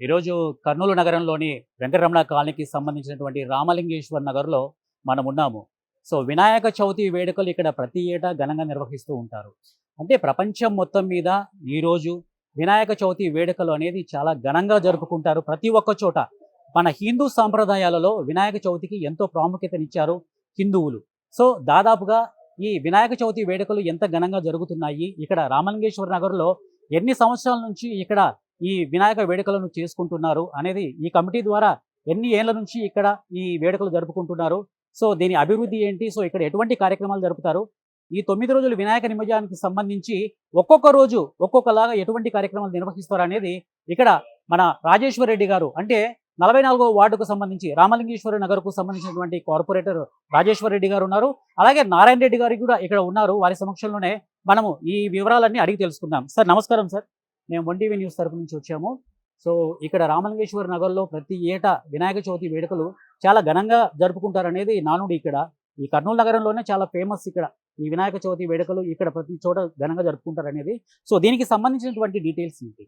ఈరోజు కర్నూలు నగరంలోని వెంకటరమణ కాలనీకి సంబంధించినటువంటి రామలింగేశ్వర్ నగర్లో మనం ఉన్నాము. సో వినాయక చవితి వేడుకలు ఇక్కడ ప్రతి ఏటా ఘనంగా నిర్వహిస్తూ ఉంటారు. అంటే ప్రపంచం మొత్తం మీద ఈరోజు వినాయక చవితి వేడుకలు అనేది చాలా ఘనంగా జరుపుకుంటారు. ప్రతి ఒక్క చోట మన హిందూ సాంప్రదాయాలలో వినాయక చవితికి ఎంతో ప్రాముఖ్యతనిచ్చారు హిందువులు. సో దాదాపుగా ఈ వినాయక చవితి వేడుకలు ఎంత ఘనంగా జరుగుతున్నాయి, ఇక్కడ రామలింగేశ్వర నగర్లో ఎన్ని సంవత్సరాల నుంచి ఇక్కడ ఈ వినాయక వేడుకలను చేసుకుంటున్నారు అనేది, ఈ కమిటీ ద్వారా ఎన్ని ఏళ్ల నుంచి ఇక్కడ ఈ వేడుకలు జరుపుకుంటున్నారు, సో దీని అభివృద్ధి ఏంటి, సో ఇక్కడ ఎటువంటి కార్యక్రమాలు జరుపుతారు, ఈ 9 రోజులు వినాయక నిమజ్జనానికి సంబంధించి ఒక్కొక్క రోజు ఒక్కొక్కలాగా ఎటువంటి కార్యక్రమాలు నిర్వహిస్తారు అనేది ఇక్కడ మన రాజేశ్వర్ రెడ్డి గారు, అంటే 44వ వార్డుకు సంబంధించి రామలింగేశ్వర నగర్కు సంబంధించినటువంటి కార్పొరేటర్ రాజేశ్వర్ రెడ్డి గారు ఉన్నారు. అలాగే నారాయణ రెడ్డి గారు కూడా ఇక్కడ ఉన్నారు. వారి సమక్షంలోనే మనము ఈ వివరాలన్నీ అడిగి తెలుసుకుందాం. సార్ నమస్కారం. సార్ మేము వన్ టీవీ న్యూస్ తరపు నుంచి వచ్చాము. సో ఇక్కడ రామలింగేశ్వర నగర్లో ప్రతి ఏటా వినాయక చవితి వేడుకలు చాలా ఘనంగా జరుపుకుంటారనేది నానుడి. ఇక్కడ ఈ కర్నూలు నగరంలోనే చాలా ఫేమస్ ఇక్కడ ఈ వినాయక చవితి వేడుకలు, ఇక్కడ ప్రతి చోట ఘనంగా జరుపుకుంటారు అనేది. సో దీనికి సంబంధించినటువంటి డీటెయిల్స్ ఏంటి?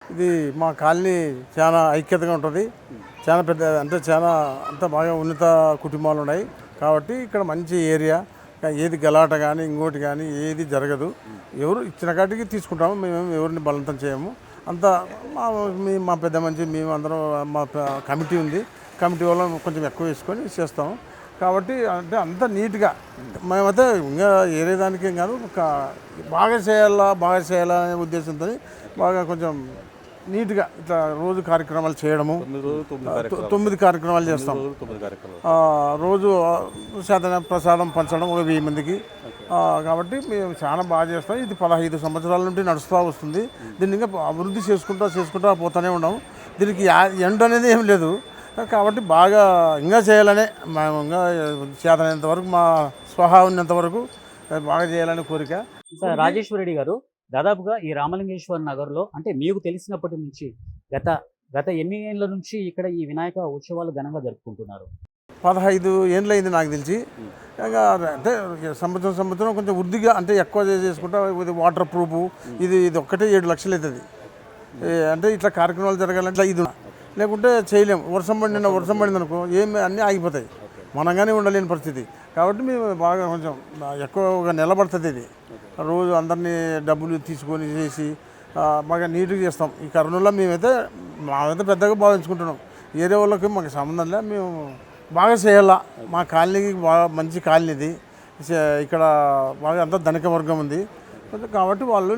ఇది మా కాలనీ చాలా ఐక్యతగా ఉంటుంది. చాలా పెద్ద, అంటే చాలా అంత బాగా ఉన్నత కుటుంబాలు ఉన్నాయి కాబట్టి ఇక్కడ మంచి ఏరియా. ఏది గలాట కానీ ఇంకోటి కానీ ఏది జరగదు. ఎవరు ఇచ్చిన కాటికి తీసుకుంటాము. మేము ఎవరిని బలవంతం చేయము. అంతా మా పెద్ద మంచి, మేము అందరం మా కమిటీ ఉంది. కమిటీ వల్ల కొంచెం ఎక్కువ వేసుకొని చేస్తాము కాబట్టి అంటే అంత నీట్గా మేమైతే ఇంకా ఏరే దానికేం కాదు, బాగా చేయాలా అనే ఉద్దేశంతో బాగా కొంచెం నీట్గా ఇట్లా రోజు కార్యక్రమాలు చేయడము. 9 కార్యక్రమాలు చేస్తాం. రోజు ప్రసాదం పంచడం ఒక 1000 మందికి. కాబట్టి మేము చాలా బాగా చేస్తాం. ఇది 15 సంవత్సరాల నుండి నడుస్తూ వస్తుంది. దీన్ని ఇంకా అభివృద్ధి చేసుకుంటూ పోతూనే ఉన్నాము. దీనికి ఎండ్ అనేది ఏం లేదు కాబట్టి బాగా ఇంకా చేయాలనే మేము ఇంకా చేతనంత వరకు, మా స్వహా ఉన్నంత వరకు బాగా చేయాలనే కోరిక. సార్ రాజేశ్వర రెడ్డి గారు, దాదాపుగా ఈ రామలింగేశ్వర నగర్లో అంటే మీకు తెలిసినప్పటి నుంచి గత ఎన్ని ఏళ్ళ నుంచి ఇక్కడ ఈ వినాయక ఉత్సవాలు ఘనంగా జరుపుకుంటున్నారు? 15 ఏళ్ళు అయింది నాకు తెలిసి. ఇంకా అంటే సంవత్సరం కొంచెం వృద్ధిగా, అంటే ఎక్కువ చేసుకుంటా. ఇది వాటర్ ప్రూఫ్, ఇది ఒక్కటే 7 లక్షలు అవుతుంది. అంటే ఇట్లా కార్యక్రమాలు జరగాలంటే ఇది లేకుంటే చేయలేము. వర్షం పడింది అనుకో, ఏమి అన్నీ ఆగిపోతాయి. మనంగానే ఉండలేని పరిస్థితి కాబట్టి మేము బాగా కొంచెం ఎక్కువగా నిలబడుతుంది. ఇది రోజు అందరినీ డబ్బులు తీసుకొని చేసి బాగా నీట్గా చేస్తాం. ఈ కర్నూలులో మేమైతే పెద్దగా భావించుకుంటున్నాం. ఏరే వాళ్ళకి మాకు సంబంధం లేదు. మేము బాగా చేయాలా. మా కాలనీకి బాగా మంచి కాలనీ ఇది. ఇక్కడ బాగా అంతా ధనిక వర్గం ఉంది కాబట్టి వాళ్ళు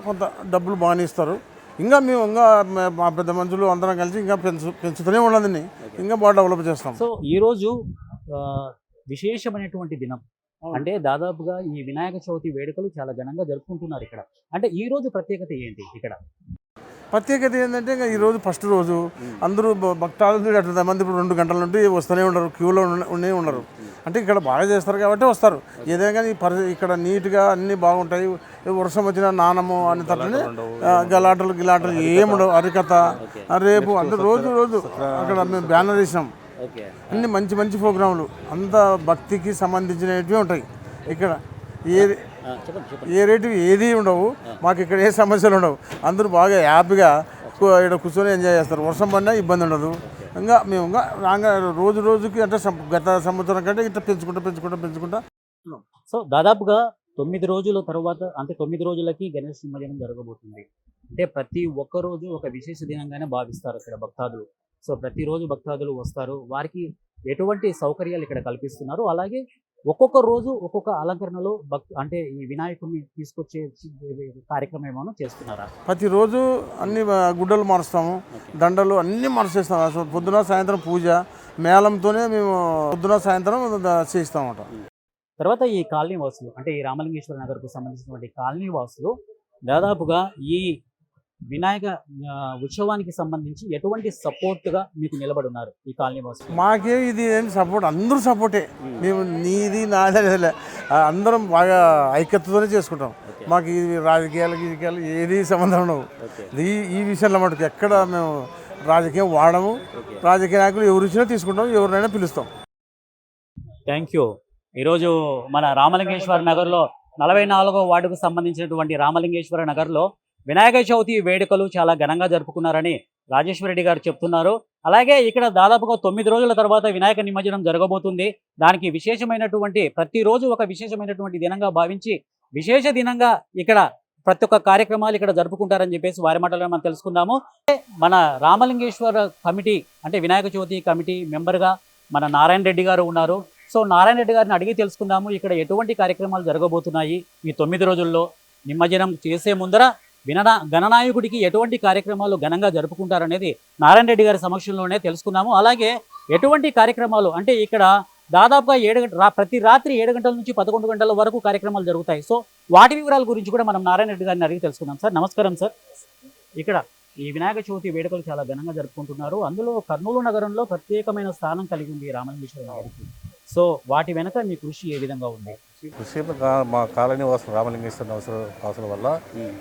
కొంత డబ్బులు బాగానే ఇస్తారు. ఇంకా మేము మా పెద్ద మనుషులు అందరం కలిసి ఇంకా పెంచుతూనే ఉన్నదని ఇంకా బాగా డెవలప్ చేస్తాం. సో ఈరోజు విశేషమైనటువంటి దినం, అంటే దాదాపుగా ఈ వినాయక చవితి వేడుకలు చాలా ఘనంగా జరుపుకుంటున్నారు ఇక్కడ. అంటే ఈ రోజు ప్రత్యేకత ఏంటి? ఇక్కడ ప్రత్యేకత ఏంటంటే ఇంకా ఈరోజు ఫస్ట్ రోజు అందరూ భక్తాదులు అట్లా మంది ఇప్పుడు 2 గంటల నుండి వస్తూనే ఉండరు, క్యూలో ఉండరు. అంటే ఇక్కడ బాగా చేస్తారు కాబట్టి వస్తారు. ఏదైనా కానీ ఇక్కడ నీట్గా అన్నీ బాగుంటాయి. వర్షం వచ్చిన నానము అని తట్టనే గలాటలు ఏముండవు. అరికథ రేపు అంటే రోజు అక్కడ మేము బ్యానర్ వేసినాం. అన్ని మంచి ప్రోగ్రాములు అంతా భక్తికి సంబంధించినవి ఉంటాయి. ఇక్కడ ఏ రేటు ఏది ఉండవు. మాకు ఇక్కడ ఏ సమస్యలు ఉండవు. అందరూ బాగా హ్యాపీగా ఇక్కడ కూర్చొని ఎంజాయ్ చేస్తారు. వర్షం పడినా ఇబ్బంది ఉండదు. ఇంకా మేము రాగా రోజుకి అంటే గత సంవత్సరం కంటే ఇట్లా పెంచుకుంటా. సో దాదాపుగా 9 రోజుల తర్వాత, అంటే 9 రోజులకి గణేష్ నిమజ్జనం జరగబోతుంది. అంటే ప్రతి ఒక్క రోజు ఒక విశేష దినంగానే భావిస్తారు ఇక్కడ భక్తాదులు. సో ప్రతిరోజు భక్తాదులు వస్తారు. వారికి ఎటువంటి సౌకర్యాలు ఇక్కడ కల్పిస్తున్నారు, అలాగే ఒక్కొక్క రోజు ఒక్కొక్క అలంకరణలో అంటే ఈ వినాయకుడిని తీసుకొచ్చే కార్యక్రమం ఏమైనా చేస్తున్నారా? ప్రతిరోజు అన్ని గుడ్డలు మారుస్తాము, దండలు అన్నీ మార్చేస్తాము. అసలు పొద్దున సాయంత్రం పూజ మేళంతోనే మేము పొద్దున సాయంత్రం చేస్తామట. తర్వాత ఈ కాలనీ వాసులు, అంటే ఈ రామలింగేశ్వర నగర్కు సంబంధించినటువంటి కాలనీ వాసులు దాదాపుగా ఈ వినాయక ఉత్సవానికి సంబంధించి ఎటువంటి సపోర్ట్గా మీకు నిలబడి ఉన్నారు ఈ కాలనీ వాసులు? మాకే ఇది ఏం సపోర్ట్, అందరూ సపోర్టే. మేము నీది నాదే అందరం బాగా ఐక్యతతోనే చేసుకుంటాం. మాకు ఈ రాజకీయాలు ఏది సంబంధం ఉండవు. ఈ విషయంలో మటుకు ఎక్కడ మేము రాజకీయం వాడము. రాజకీయ నాయకులు ఎవరు ఇచ్చినా తీసుకుంటాం, ఎవరినైనా పిలుస్తాం. Thank you. ఈరోజు మన రామలింగేశ్వర నగర్లో 44వ వార్డుకు సంబంధించినటువంటి రామలింగేశ్వర నగర్లో వినాయక చవితి వేడుకలు చాలా ఘనంగా జరుపుకున్నారని రాజేశ్వర రెడ్డి గారు చెప్తున్నారు. అలాగే ఇక్కడ దాదాపుగా 9 రోజుల తర్వాత వినాయక నిమజ్జనం జరగబోతుంది. దానికి విశేషమైనటువంటి ప్రతిరోజు ఒక విశేషమైనటువంటి దినంగా భావించి విశేష దినంగా ఇక్కడ ప్రతి ఒక్క కార్యక్రమాలు ఇక్కడ జరుపుకుంటారని చెప్పేసి వారి మాటల్లో మనం తెలుసుకుందాము. మన రామలింగేశ్వర కమిటీ అంటే వినాయక చవితి కమిటీ మెంబర్గా మన నారాయణ రెడ్డి గారు ఉన్నారు. సో నారాయణ రెడ్డి గారిని అడిగి తెలుసుకుందాము ఇక్కడ ఎటువంటి కార్యక్రమాలు జరగబోతున్నాయి ఈ 9 రోజుల్లో, నిమజ్జనం చేసే ముందర గణనాయకుడికి ఎటువంటి కార్యక్రమాలు ఘనంగా జరుపుకుంటారనేది నారాయణ రెడ్డి గారి సమక్షంలోనే తెలుసుకున్నాము. అలాగే ఎటువంటి కార్యక్రమాలు అంటే ఇక్కడ దాదాపుగా ప్రతి రాత్రి 7 గంటల నుంచి 11 గంటల వరకు కార్యక్రమాలు జరుగుతాయి. సో వాటి వివరాల గురించి కూడా మనం నారాయణ రెడ్డి గారిని అడిగి తెలుసుకుందాం. సార్ నమస్కారం సార్. ఇక్కడ ఈ వినాయక చవితి వేడుకలు చాలా ఘనంగా జరుపుకుంటున్నారు. అందులో కర్నూలు నగరంలో ప్రత్యేకమైన స్థానం కలిగి ఉంది ఈ రామలింగేశ్వర నగరికి. సో వాటి వెనక మీ కృషి ఏ విధంగా ఉంది? కృషి మా కాలనీ వాసులు రామలింగేశ్వర వాసుల వల్ల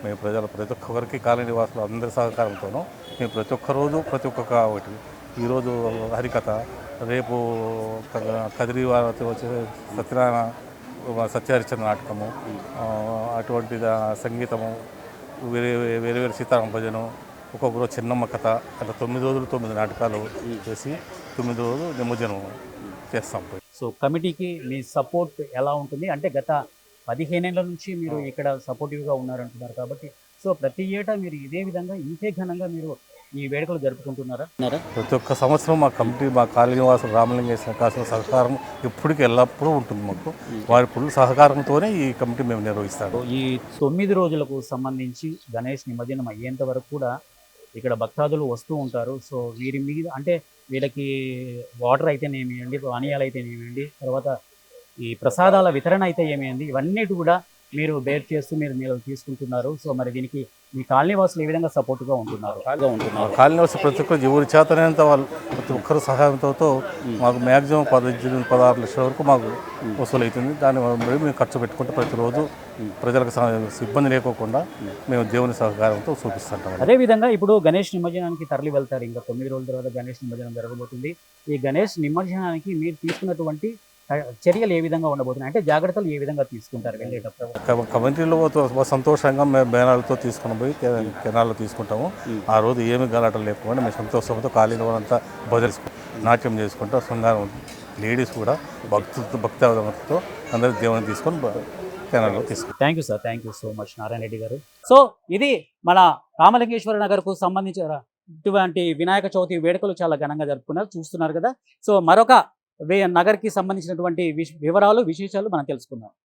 మేము ప్రతి ఒక్కరికి కాలనీ వాసులు అందరి సహకారంతోనూ మేము ప్రతి ఒక్క రోజు ప్రతి ఒక్క ఒకటి ఈరోజు హరికథ, రేపు కదిరి వారి వచ్చే సత్యహరిచంద్ర నాటకము, అటువంటి సంగీతము, వేరే వేరే వేరే సీతారామ భజను, ఒక్కొక్కరు చిన్నమ్మ కథ, అట్లా 9 రోజులు 9 నాటకాలు చేసి 9 రోజులు నిమజ్జనం చేస్తాం. సో కమిటీకి మీ సపోర్ట్ ఎలా ఉంటుంది? అంటే గత 15 ఏళ్ల నుంచి మీరు ఇక్కడ సపోర్టివ్గా ఉన్నారంటున్నారు కాబట్టి సో ప్రతి ఏటా మీరు ఇదే విధంగా ఇంతే ఘనంగా మీరు ఈ వేడుకలు జరుపుకుంటున్నారా? ప్రతి ఒక్క సంవత్సరం మా కమిటీ మా కాలనీ వాసులు రామలింగేశ్వర కాసిన సహకారం ఎప్పటికీ ఎల్లప్పుడూ ఉంటుంది మాకు. వారి ఫుల్ సహకారంతోనే ఈ కమిటీ మేము నిర్వహిస్తాము. ఈ 9 రోజులకు సంబంధించి గణేష్ నిమజ్జనం అయ్యేంత వరకు కూడా ఇక్కడ భక్తాదులు వస్తూ ఉంటారు. సో వీరి మీద అంటే వీళ్ళకి వాటర్ అయితేనేమియండి, పానీయాలు అయితేనేమియండి, తర్వాత ఈ ప్రసాదాల వితరణ అయితే ఏమేయండి, ఇవన్నిటి కూడా మీరు బేర్ చేస్తూ మీరు తీసుకుంటున్నారు. సో మరి దీనికి మీ కాలనీ వాసులు ఏ విధంగా సపోర్ట్గా ఉంటున్నారు? కాలనీ వాసులు ప్రతి ఒక్కరు ఎవరి చేతనేంత వాళ్ళు ప్రతి ఒక్కరు సహాయంతో మాకు మ్యాక్సిమం 16 లక్షల వరకు మాకు వసూలు అవుతుంది. దాన్ని మేము ఖర్చు పెట్టుకుంటే ప్రతిరోజు ప్రజలకు ఇబ్బంది లేకోకుండా మేము దేవుని సహకారంతో చూపిస్తుంటాం. అదేవిధంగా ఇప్పుడు గణేష్ నిమజ్జనానికి తరలి వెళ్తారు. ఇంకా 9 రోజుల తర్వాత గణేష్ నిమజ్జనం జరగబోతుంది. ఈ గణేష్ నిమజ్జనానికి మీరు తీసుకున్నటువంటి చర్యలు ఏ విధంగా ఉండబోతున్నాయి? అంటే జాగ్రత్తలు ఏ విధంగా తీసుకుంటారు వెళ్ళేటప్పుడు? కమిటీలో సంతోషంగా మేము బేనాలతో తీసుకుని పోయి కెనాల్లో తీసుకుంటాము. ఆ రోజు ఏమి గలాటలు లేకుండా మేము సంతోషంతో కాలేజీ వాళ్ళంతా బదిలిసుకుంటాం, నాట్యం చేసుకుంటాం. శృంగారం లేడీస్ కూడా భక్తితో అందరూ దేవుని తీసుకొని కెనాల్లో తీసుకుంటాం. Thank you sir, thank you so much Narayana Reddy గారు. సో ఇది మన రామలింగేశ్వర నగర్కు సంబంధించిన ఇటువంటి వినాయక చవితి వేడుకలు చాలా ఘనంగా జరుపుకున్నారు, చూస్తున్నారు కదా. సో మరొక నగర్కి సంబంధించినటువంటి వివరాలు విశేషాలు మనం తెలుసుకుందాం.